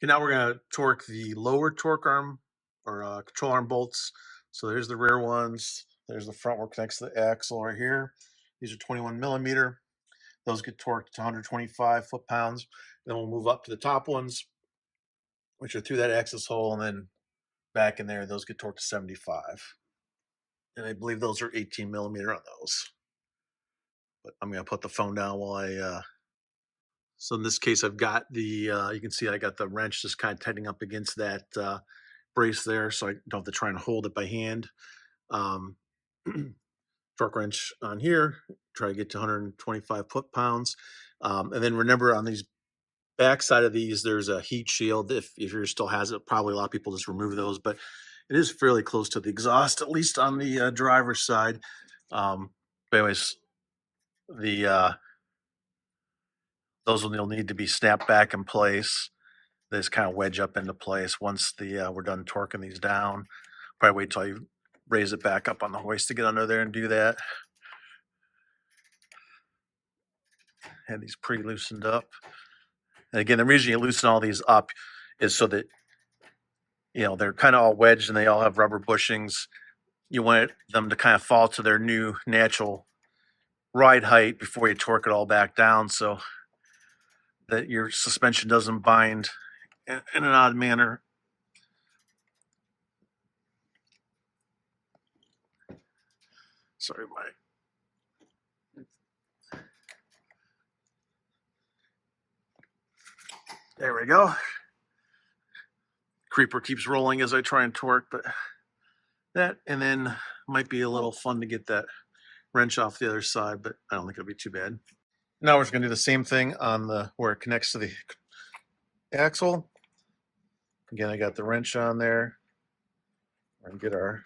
Okay, now we're going to torque the lower torque arm or control arm bolts. So there's the rear ones. There's the front where it connects to the axle right here. These are 21 millimeter. Those get torqued to 125 foot-pounds. Then we'll move up to the top ones, which are through that axis hole, and then back in there, those get torqued to 75. And I believe those are 18 millimeter on those. But I'm going to put the phone down while so in this case, I've got the, you can see I got the wrench just kind of tightening up against that brace there, so I don't have to try and hold it by hand. Um, torque wrench on here, try to get to 125 foot-pounds. And then remember on these backside of these, there's a heat shield. If yours still has it, probably a lot of people just remove those, but it is fairly close to the exhaust, at least on the driver's side. But anyways, those will need to be snapped back in place. They just kind of wedge up into place once we're done torquing these down. Probably wait till you raise it back up on the hoist to get under there and do that. Have these pre-loosened up. And again, the reason you loosen all these up is so that, you know, they're kind of all wedged and they all have rubber bushings. You want them to kind of fall to their new natural ride height before you torque it all back down, so that your suspension doesn't bind in an odd manner. Sorry, there we go. Creeper keeps rolling as I try and torque, but that, and then might be a little fun to get that wrench off the other side, but I don't think it'll be too bad. Now we're just going to do the same thing on the where it connects to the axle. Again, I got the wrench on there. We're going to get our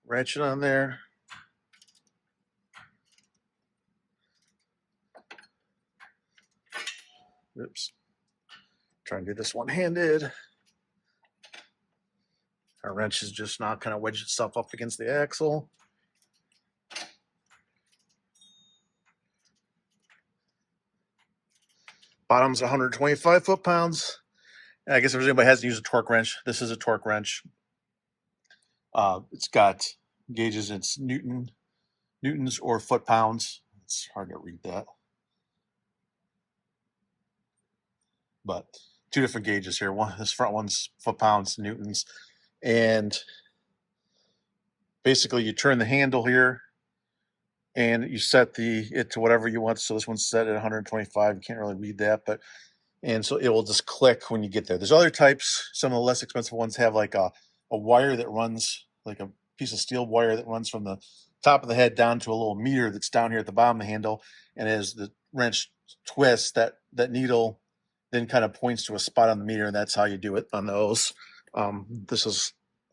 ratchet on there. Oops. Try and do this one-handed. Our wrench is just now kind of wedged itself up against the axle. Bottom's 125 foot-pounds. And I guess if anybody hasn't used a torque wrench, this is a torque wrench. It's got gauges. It's newtons or foot-pounds. It's hard to read that. But two different gauges here. This front one's foot-pounds, newtons. And basically you turn the handle here and you set it to whatever you want. So this one's set at 125. You can't really read that, but and so it will just click when you get there. There's other types. Some of the less expensive ones have like a wire that runs, like a piece of steel wire that runs from the top of the head down to a little meter that's down here at the bottom of the handle. And as the wrench twists, that needle then kind of points to a spot on the meter, and that's how you do it on those. And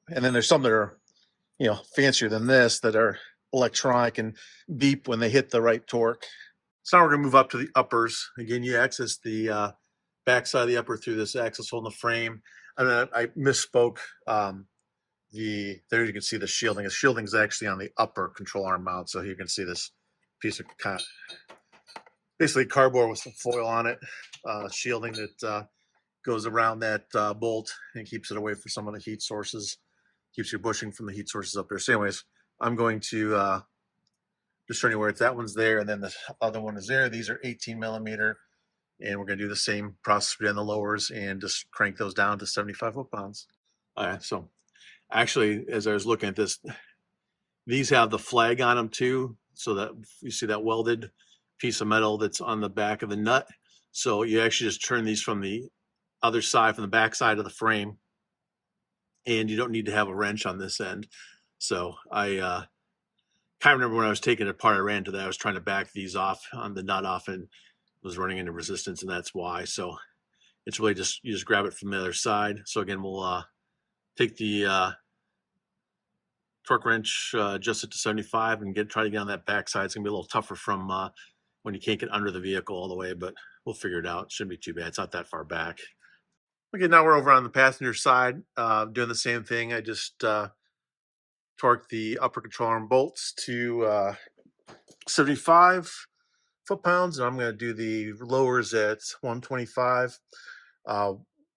then there's some that are, you know, fancier than this that are electronic and beep when they hit the right torque. So now we're going to move up to the uppers. Again, you access the backside of the upper through this axis hole in the frame. And then I misspoke. There you can see the shielding. The shielding is actually on the upper control arm mount. So you can see this piece of kind of basically cardboard with some foil on it, shielding that goes around that bolt and keeps it away from some of the heat sources. Keeps your bushing from the heat sources up there. So anyways, I'm going to just show you where it's, that one's there, and then the other one is there. These are 18 millimeter, and we're going to do the same process on the lowers and just crank those down to 75 foot-pounds. All right, so actually, as I was looking at this, these have the flag on them too, so that you see that welded piece of metal that's on the back of the nut. So you actually just turn these from the other side, from the back side of the frame, and you don't need to have a wrench on this end. So I kind of remember when I was taking it apart, I ran into that. I was trying to back these off on the nut off and was running into resistance, and that's why. So it's really just, you just grab it from the other side. So again, we'll take the torque wrench, adjust it to 75 and try to get on that back side. It's gonna be a little tougher from when you can't get under the vehicle all the way, but we'll figure it out. It shouldn't be too bad. It's not that far back. Okay, now we're over on the passenger side, doing the same thing. I just torque the upper control arm bolts to 75. foot-pounds, and I'm going to do the lowers at 125. Uh,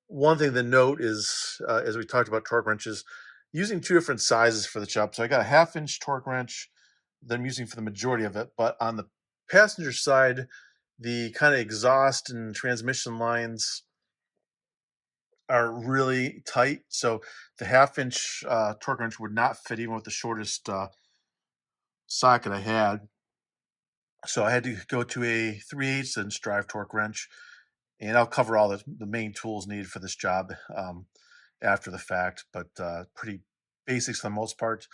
one thing to note is, as we talked about torque wrenches, using two different sizes for the job. So I got a 1/2 inch torque wrench that I'm using for the majority of it, but on the passenger side, the kind of exhaust and transmission lines are really tight. So the 1/2 inch torque wrench would not fit even with the shortest socket I had. So I had to go to a 3/8 inch drive torque wrench, and I'll cover all the main tools needed for this job after the fact, but pretty basics for the most part.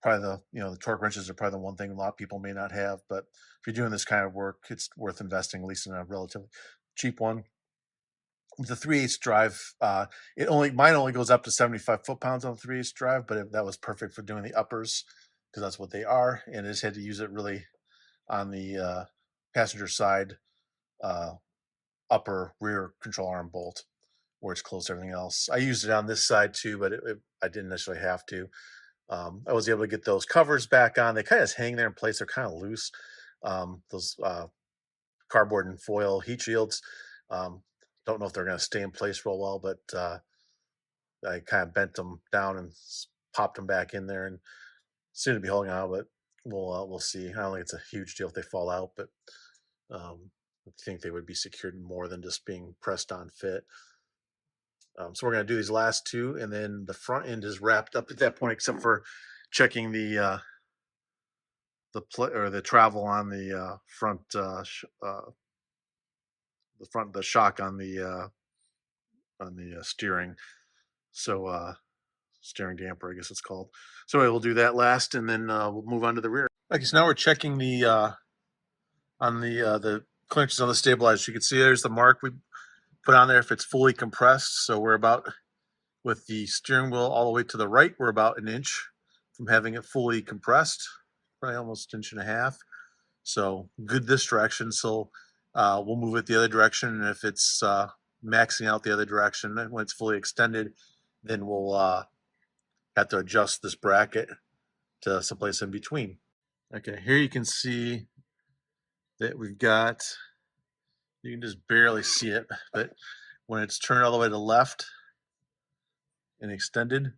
Probably the torque wrenches are probably the one thing a lot of people may not have, but if you're doing this kind of work, it's worth investing at least in a relatively cheap one. With the 3/8 drive, mine only goes up to 75 foot-pounds on the 3/8 drive, but that was perfect for doing the uppers because that's what they are, and I just had to use it really on the passenger side uh, upper rear control arm bolt where it's close to everything else. I used it on this side too, but I didn't necessarily have to. I was able to get those covers back on. They kind of hang there in place. They're kind of loose. Those cardboard and foil heat shields. Um, don't know if they're going to stay in place real well, but I kind of bent them down and popped them back in there, and seem to be holding on. But we'll see. I don't think it's a huge deal if they fall out, but I think they would be secured more than just being pressed on fit. So we're going to do these last two, and then the front end is wrapped up at that point, except for checking the travel on the front the shock on the steering. So steering damper, I guess it's called. So we'll do that last, and then we'll move on to the rear. Okay, so now we're checking the clinches on the stabilizer. You can see there's the mark we put on there if it's fully compressed. So we're about, with the steering wheel all the way to the right, we're about an inch from having it fully compressed, probably almost 1.5 inches. So good this direction. So we'll move it the other direction, and if it's maxing out the other direction when it's fully extended, then we'll have to adjust this bracket to someplace in between. Okay, here you can see that we've got, you can just barely see it, but when it's turned all the way to the left and extended,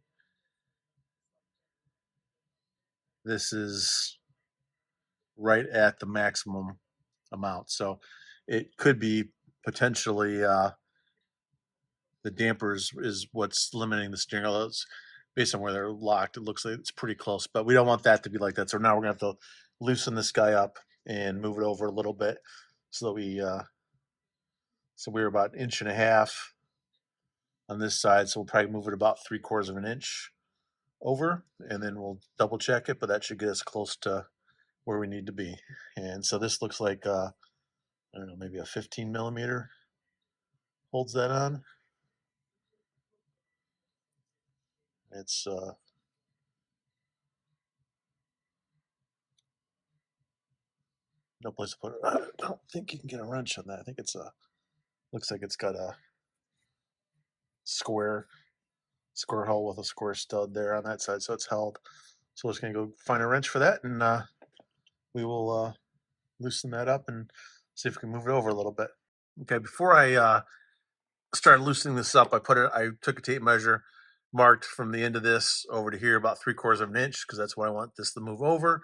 this is right at the maximum amount. So it could be potentially the dampers is what's limiting the steering wheel. It's based on where they're locked. It looks like it's pretty close, but we don't want that to be like that. So now we're gonna have to loosen this guy up and move it over a little bit so that we're about 1.5 inches on this side. So we'll probably move it about 3/4 of an inch over, and then we'll double check it, but that should get us close to where we need to be. And so this looks like I don't know, maybe a 15 millimeter holds that on. It's no place to put it. I don't think you can get a wrench on that. I think it's looks like it's got a square hole with a square stud there on that side, so it's held. So we're just gonna go find a wrench for that, and we will loosen that up and see if we can move it over a little bit. Okay, before I started loosening this up, I took a tape measure, marked from the end of this over to here about 3/4 of an inch, because that's what I want this to move over.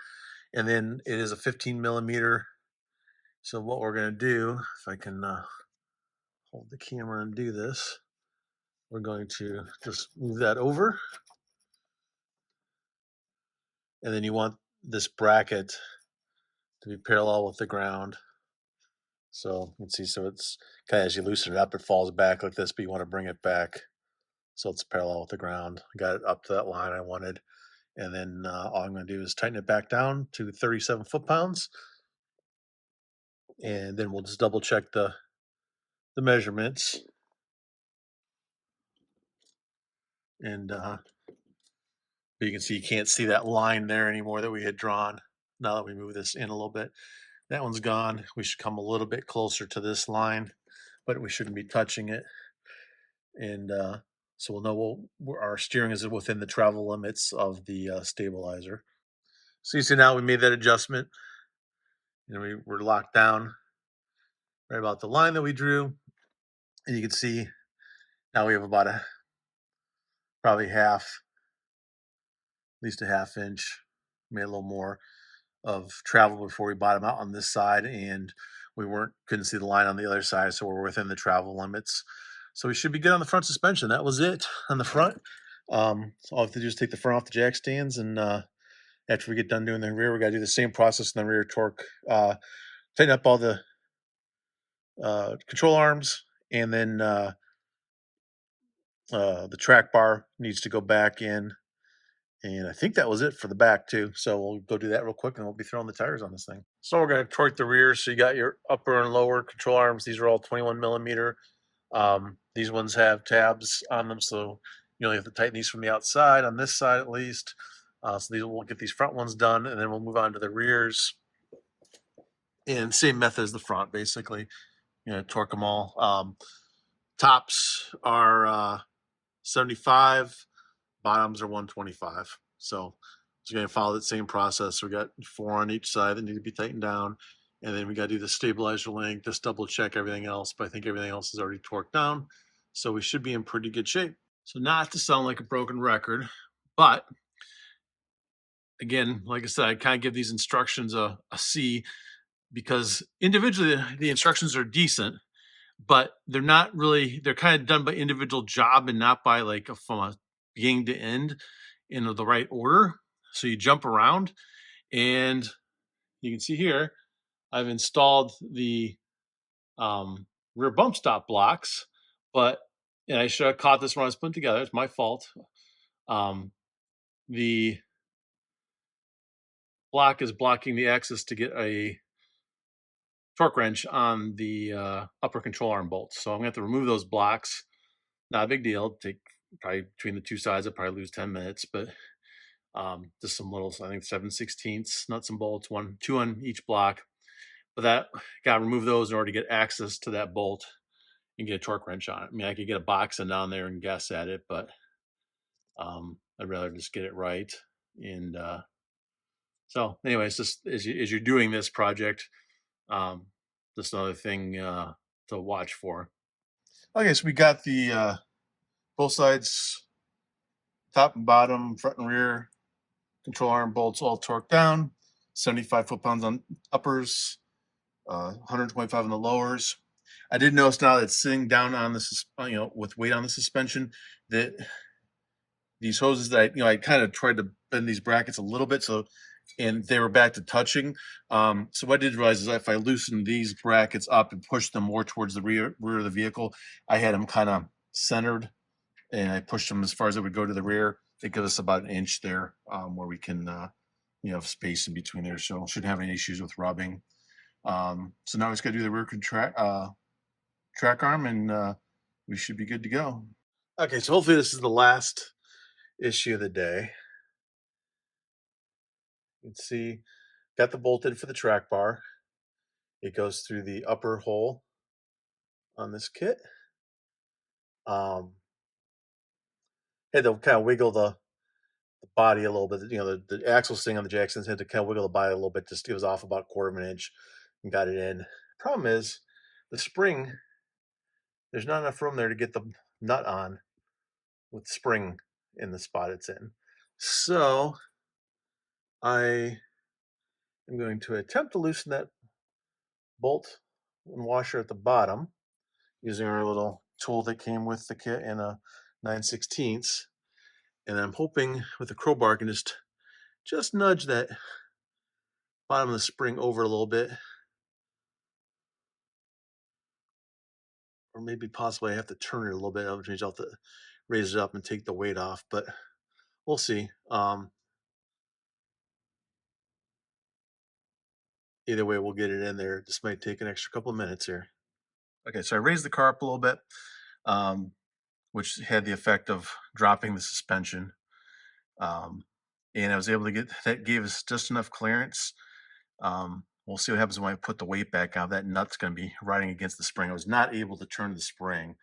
And then it is a 15 millimeter. So what we're going to do, if I can hold the camera and do this, we're going to just move that over. And then you want this bracket to be parallel with the ground. So you can see, so it's kind of, as you loosen it up, it falls back like this, but you want to bring it back so it's parallel with the ground. I got it up to that line I wanted. And then all I'm going to do is tighten it back down to 37 foot-pounds. And then we'll just double check the measurements. And you can see, you can't see that line there anymore that we had drawn. Now that we move this in a little bit, that one's gone. We should come a little bit closer to this line, but we shouldn't be touching it. And so we'll know our steering is within the travel limits of the stabilizer. So you see now we made that adjustment, we were locked down right about the line that we drew. And you can see now we have about probably at least a half inch, maybe a little more of travel before we bottom out on this side, and we couldn't see the line on the other side, so we're within the travel limits. So we should be good on the front suspension. That was it on the front. So all I have to do is take the front off the jack stands, and after we get done doing the rear, we got to do the same process in the rear torque. Tighten up all the control arms, and then the track bar needs to go back in. And I think that was it for the back too. So we'll go do that real quick and we'll be throwing the tires on this thing. So we're going to torque the rear. So you got your upper and lower control arms. These are all 21 millimeter. These ones have tabs on them. So you only have to tighten these from the outside on this side at least. So we'll get these front ones done and then we'll move on to the rears. And same method as the front, basically. Torque them all. Tops are 75. Bottoms are 125. So it's going to follow that same process. We got 4 on each side that need to be tightened down. And then we got to do the stabilizer link, just double check everything else. But I think everything else is already torqued down. So we should be in pretty good shape. So not to sound like a broken record, but again, like I said, I kind of give these instructions a C because individually the instructions are decent, but they're not really, they're kind of done by individual job and not by like from a beginning to end in the right order. So you jump around, and you can see here, I've installed the rear bump stop blocks, and I should have caught this when I was putting together. It's my fault. The block is blocking the access to get a torque wrench on the upper control arm bolts. So I'm gonna have to remove those blocks. Not a big deal. Take probably between the two sides, I'll probably lose 10 minutes, but just some little, I think 7/16 nuts and bolts, 2 on each block. But that got to remove those in order to get access to that bolt and get a torque wrench on it. I mean, I could get a box and down there and guess at it, but I'd rather just get it right. And so, anyways, just as you're doing this project, just another thing to watch for. Okay, so we got the both sides, top and bottom, front and rear control arm bolts all torqued down. 75 foot-pounds on uppers, 125 on the lowers. I did notice now that sitting down on the, with weight on the suspension, that these hoses that I kind of tried to bend these brackets a little bit, and they were back to touching. So what I did realize is that if I loosened these brackets up and pushed them more towards the rear of the vehicle, I had them kind of centered, and I pushed them as far as it would go to the rear. It gives us about an inch there where we can, have space in between there, so shouldn't have any issues with rubbing. So now we just got to do the rear track arm, and we should be good to go. Okay, so hopefully this is the last issue of the day. You can see, got the bolt in for the track bar. It goes through the upper hole on this kit. Had to kind of wiggle the body a little bit. The axle staying on the Jacksons, had to kind of wiggle the body a little bit. Just it was off about a quarter of an inch and got it in. Problem is, the spring, there's not enough room there to get the nut on with the spring in the spot it's in. So I am going to attempt to loosen that bolt and washer at the bottom using our little tool that came with the kit and a 9/16. And I'm hoping with a crowbar I can just nudge that bottom of the spring over a little bit. Or maybe possibly I have to turn it a little bit, which means I'll have to raise it up and take the weight off, but we'll see. Either way, we'll get it in there. This might take an extra couple of minutes here. Okay, so I raised the car up a little bit, which had the effect of dropping the suspension. And I was able to that gave us just enough clearance. We'll see what happens when I put the weight back on. That nut's going to be riding against the spring. I was not able to turn the spring.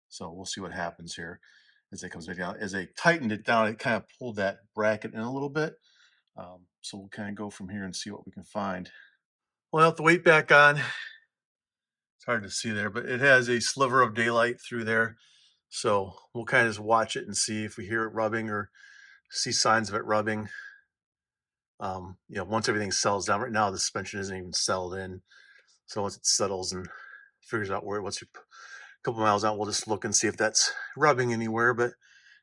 So we'll see what happens here as it comes back down. As I tightened it down, it kind of pulled that bracket in a little bit. So we'll kind of go from here and see what we can find. Well, I have the weight back on. It's hard to see there, but it has a sliver of daylight through there. So we'll kind of just watch it and see if we hear it rubbing or see signs of it rubbing. Once everything settles down. Right now, the suspension isn't even settled in. So once it settles and figures out where, once you're a couple miles out, we'll just look and see if that's rubbing anywhere. But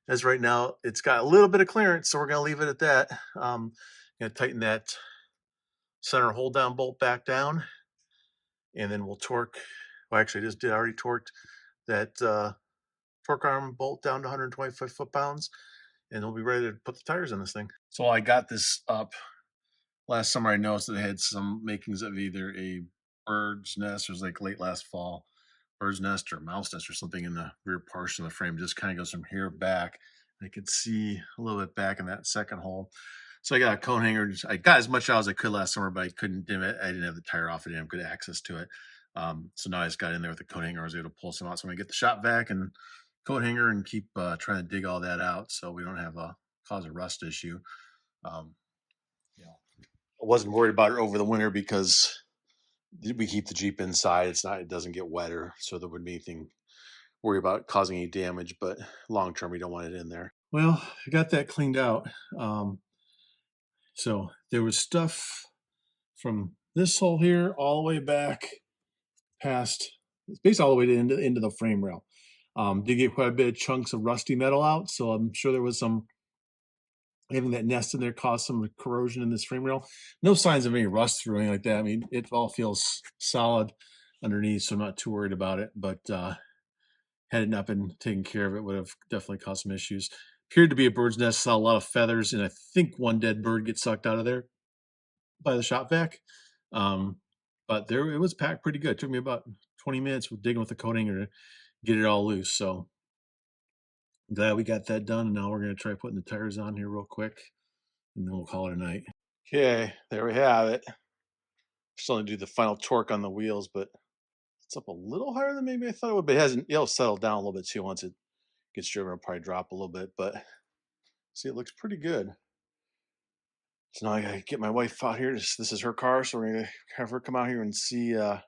as right now, it's got a little bit of clearance, so we're going to leave it at that. Going to tighten that center hold down bolt back down, and then we'll torque. Well, actually, I just did already torqued that torque arm bolt down to 125 foot-pounds, and we'll be ready to put the tires in this thing. So I got this up last summer. I noticed that it had some makings of either a bird's nest, or it was like late last fall, bird's nest or mouse nest or something in the rear portion of the frame. Just kind of goes from here back. I could see a little bit back in that second hole. So I got a coat hanger. I got as much out as I could last summer, but I couldn't dim it. I didn't have the tire off. I didn't have good access to it. So now I just got in there with the coat hanger. I was able to pull some out. So I'm going to get the shop vac and coat hanger and keep trying to dig all that out so we don't have a cause a rust issue. I wasn't worried about it over the winter because we keep the Jeep inside. It doesn't get wetter, so there wouldn't be anything worry about causing any damage, but long term we don't want it in there. Well, I got that cleaned out. So there was stuff from this hole here all the way back past, it's basically all the way to into the frame rail. Did get quite a bit of chunks of rusty metal out, so I'm sure there was some, having that nest in there caused some corrosion in this frame rail. No signs of any rust or anything like that. I mean, it all feels solid underneath, so I'm not too worried about it. But had it not been taken care of, it would have definitely caused some issues. Appeared to be a bird's nest, saw a lot of feathers, and I think one dead bird gets sucked out of there by the shop vac. But there, it was packed pretty good. It took me about 20 minutes with digging with the coat hanger to get it all loose. So I'm glad we got that done. And now we're going to try putting the tires on here real quick, and then we'll call it a night. Okay, there we have it. Still going to do the final torque on the wheels, but it's up a little higher than maybe I thought it would. But it hasn't. It'll settle down a little bit too once it gets driven. It'll probably drop a little bit, but see, it looks pretty good. So now I gotta get my wife out here. This is her car, so we're gonna have her come out here and see how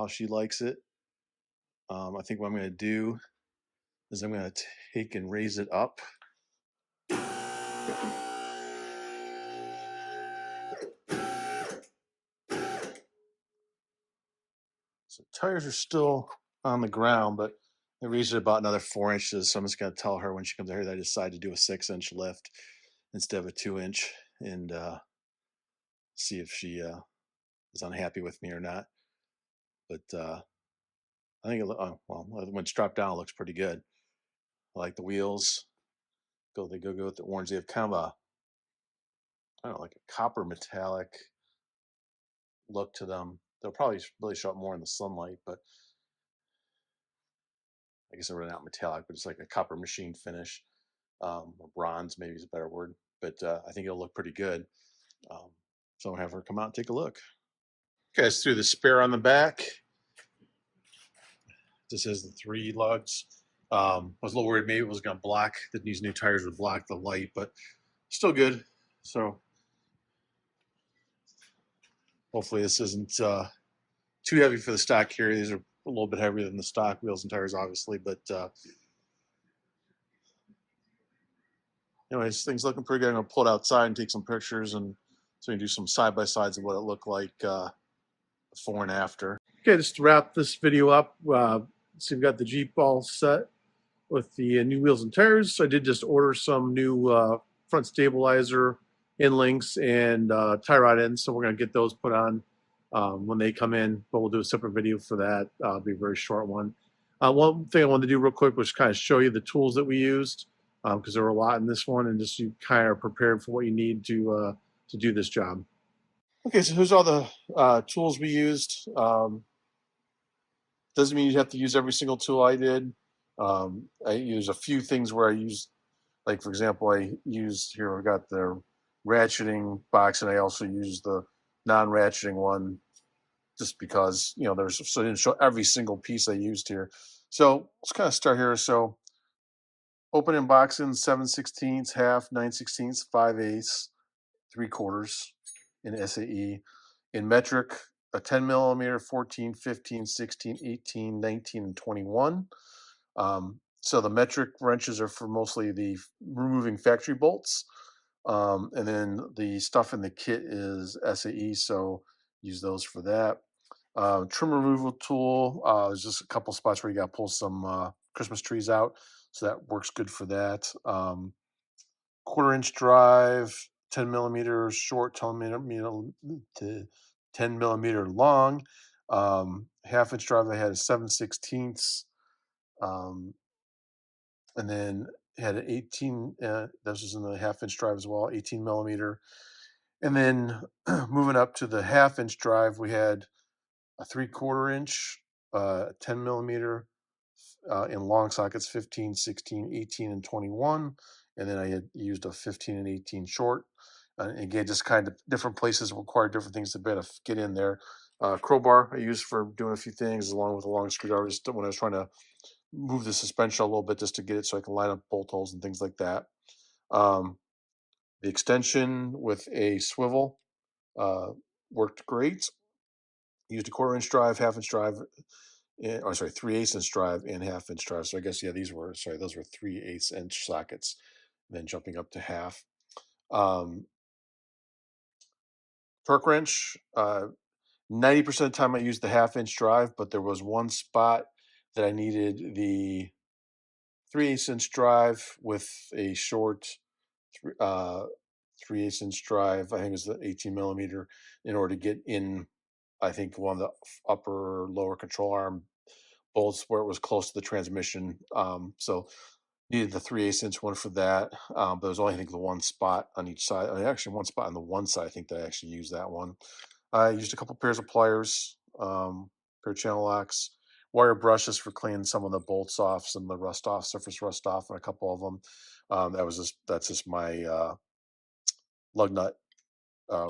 she likes it. I think what I'm gonna do is I'm gonna take and raise it up. So tires are still on the ground, but I raised it about another 4 inches. So I'm just gonna tell her when she comes out here that I decided to do a 6-inch lift instead of a 2-inch, and see if she is unhappy with me or not. But I think well, when it's dropped down, it looks pretty good. I like the wheels. They go with the orange. They have kind of a, I don't know, like a copper metallic look to them. They'll probably really show up more in the sunlight, but I guess they're really not metallic, but it's like a copper machine finish, or bronze maybe is a better word. But I think it'll look pretty good. So I'll have her come out and take a look. Okay, I just threw the spare on the back. This is the 3 lugs. I was a little worried maybe it was going to block, that these new tires would block the light, but still good. So hopefully this isn't too heavy for the stock carrier. These are a little bit heavier than the stock wheels and tires, obviously, but anyways, things looking pretty good. I'm gonna pull it outside and take some pictures, and so you can do some side-by-sides of what it looked like before and after. Okay, just to wrap this video up, so we've got the Jeep all set with the new wheels and tires. So I did just order some new front stabilizer in links and tie rod ends, so we're going to get those put on when they come in, but we'll do a separate video for that. It'll be a very short one. One thing I wanted to do real quick was kind of show you the tools that we used, because there were a lot in this one, and just you kind of are prepared for what you need to do this job. Okay, so here's all the tools we used. Doesn't mean you have to use every single tool I did. I use a few things where I use, like for example, I used here, I got the ratcheting box, and I also used the non-ratcheting one just because, so I didn't show every single piece I used here. So let's kind of start here. So open and box in 7/16, half, 9/16, 5/8. 3/4 in SAE. In metric, a 10 millimeter, 14, 15, 16, 18, 19, and 21. So the metric wrenches are for mostly the removing factory bolts. And then the stuff in the kit is SAE, so use those for that. Trim removal tool, there's just a couple spots where you got to pull some Christmas trees out, so that works good for that. 1/4 inch drive, 10 millimeter short, 10 millimeter long. 1/2 inch drive, I had a 7/16. Um, and then had an 18, this was in the 1/2 inch drive as well, 18 millimeter. And then moving up to the 1/2 inch drive, we had a 3/4 inch, 10 millimeter in long sockets, 15, 16, 18, and 21. And then I had used a 15 and 18 short. Again, just kind of different places require different things to better get in there. Crowbar I used for doing a few things, along with a long screwdriver, just when I was trying to move the suspension a little bit, just to get it so I can line up bolt holes and things like that. Um, the extension with a swivel uh, worked great. Used a 1/4 inch drive, 1/2 inch drive, or sorry, 3/8 inch drive and 1/2 inch drive. So I guess, yeah, those were 3/8 inch sockets, and then jumping up to half. Um, Torque wrench, 90% of the time I used the 1/2 inch drive, but there was one spot that I needed the 3/8 inch drive with a short thr- uh, 3/8 inch drive. I think it was the 18 millimeter, in order to get in, I think, one of the upper lower control arm bolts where it was close to the transmission. So needed the 3/8 inch one for that. But there was only, I think, the one spot on each side. I mean, actually, one spot on the one side, I think, that I actually used that one. I used a couple pairs of pliers, pair of channel locks, wire brushes for cleaning some of the bolts off, some of the rust off, surface rust off, and a couple of them. That's just my lug nut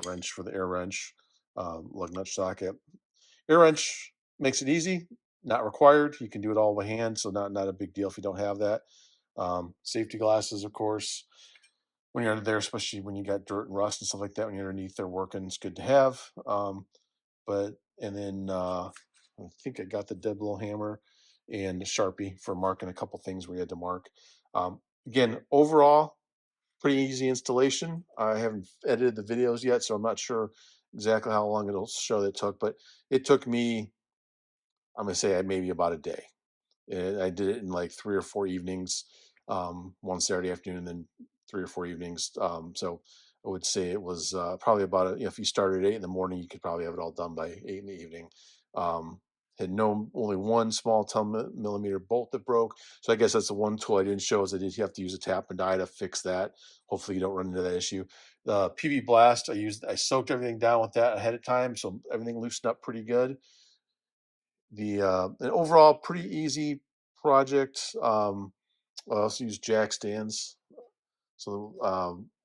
wrench for the air wrench, lug nut socket. Air wrench makes it easy, not required. You can do it all by hand, so not a big deal if you don't have that. Safety glasses, of course, when you're under there, especially when you got dirt and rust and stuff like that. When you're underneath there working, it's good to have. But and then I think I got the dead little hammer and the Sharpie for marking a couple things we had to mark. Again, overall, pretty easy installation. I haven't edited the videos yet, so I'm not sure exactly how long it'll show that it took, but it took me, I'm gonna say, maybe about a day. And I did it in like 3 or 4 evenings, one Saturday afternoon, and then 3 or 4 evenings. So I would say it was probably about if you started at 8 in the morning, you could probably have it all done by 8 in the evening. Um, had no only one small 10 millimeter bolt that broke. So I guess that's the one tool I didn't show, is I did have to use a tap and die to fix that. Hopefully you don't run into that issue. The PV blast, I soaked everything down with that ahead of time, so everything loosened up pretty good. An overall pretty easy project. I also use jack stands. So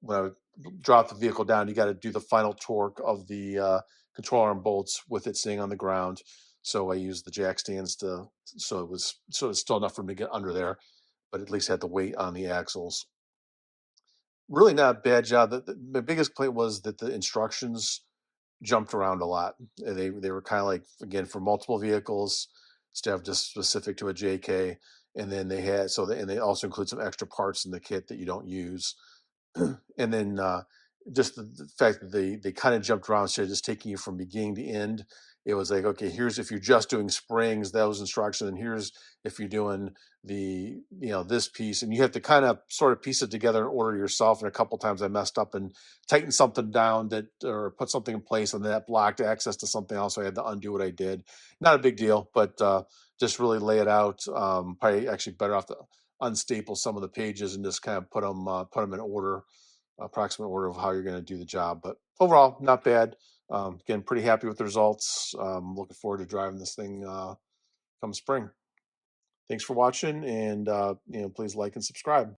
when I would drop the vehicle down, you got to do the final torque of the control arm bolts with it sitting on the ground. So I used the jack stands so it's still enough for me to get under there, but at least had the weight on the axles. Really not a bad job. The biggest complaint was that the instructions jumped around a lot. They were kind of like, again, for multiple vehicles instead of just specific to a JK. And then and they also include some extra parts in the kit that you don't use. And then just the fact that they kind of jumped around, instead of just taking you from beginning to end. It was like, okay, here's if you're just doing springs, those instructions, and here's if you're doing this piece, and you have to kind of sort of piece it together and order yourself. And a couple times I messed up and tightened something down, that or put something in place, and that blocked access to something else, so I had to undo what I did. Not a big deal, but just really lay it out. Probably actually better off to unstaple some of the pages and just kind of put them in order, approximate order of how you're going to do the job. But overall, not bad. Again, pretty happy with the results. Looking forward to driving this thing come spring. Thanks for watching, and please like and subscribe.